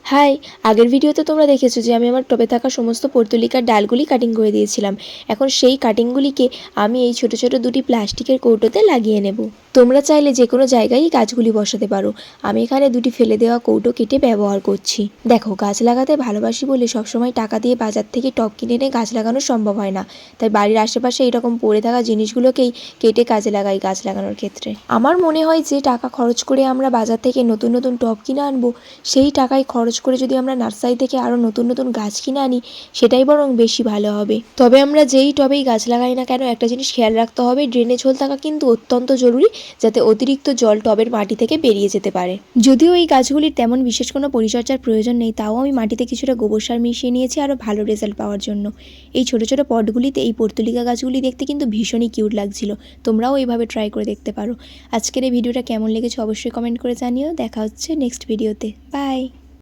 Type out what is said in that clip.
High, আগের ভিডিওতে তোমরা দেখেছো যে আমি আমার টবে থাকা সমস্ত পর্তুলিকার ডালগুলি কাটিং করে দিয়েছিলাম। এখন সেই কাটিংগুলিকে আমি এই ছোট ছোট দুটি প্লাস্টিকের কৌটোতে লাগিয়ে নেব। তোমরা চাইলে যে কোনো জায়গায় গাছগুলি বসাতে পারো। আমি এখানে দুটি ফেলে দেওয়া কৌটো কেটে ব্যবহার করছি। দেখো, গাছ লাগাতে ভালোবাসি বলে সবসময় টাকা দিয়ে বাজার থেকে টব কিনে এনে গাছ লাগানো সম্ভব হয় না। তাই বাড়ির আশেপাশে এরকম পড়ে থাকা জিনিসগুলোকেই কেটে কাজে লাগাই গাছ লাগানোর ক্ষেত্রে। আমার মনে হয় যে টাকা খরচ করে আমরা বাজার থেকে নতুন নতুন টব কিনে আনবো, সেই টাকায় খরচ করে যদি আমরা নার্সারি থেকে আরও নতুন নতুন গাছ কিনে আনি, সেটাই বরং বেশি ভালো হবে। তবে আমরা যেই টবেই গাছ লাগাই না কেন, একটা জিনিস খেয়াল রাখতে হবে, ড্রেনেজ হোল থাকা কিন্তু অত্যন্ত জরুরি, যাতে অতিরিক্ত জল টবের মাটি থেকে বেরিয়ে যেতে পারে। যদিও এই গাছগুলির তেমন বিশেষ কোনো পরিচর্যার প্রয়োজন নেই, তাও আমি মাটিতে কিছুটা গোবর সার মিশিয়ে নিয়েছি আরও ভালো রেজাল্ট পাওয়ার জন্য। এই ছোটো ছোটো পটগুলিতে এই পর্তুলিকা গাছগুলি দেখতে কিন্তু ভীষণই কিউট লাগছিল। তোমরাও এইভাবে ট্রাই করে দেখতে পারো। আজকের এই ভিডিওটা কেমন লেগেছে অবশ্যই কমেন্ট করে জানিও। দেখা হচ্ছে নেক্সট ভিডিওতে। বাই।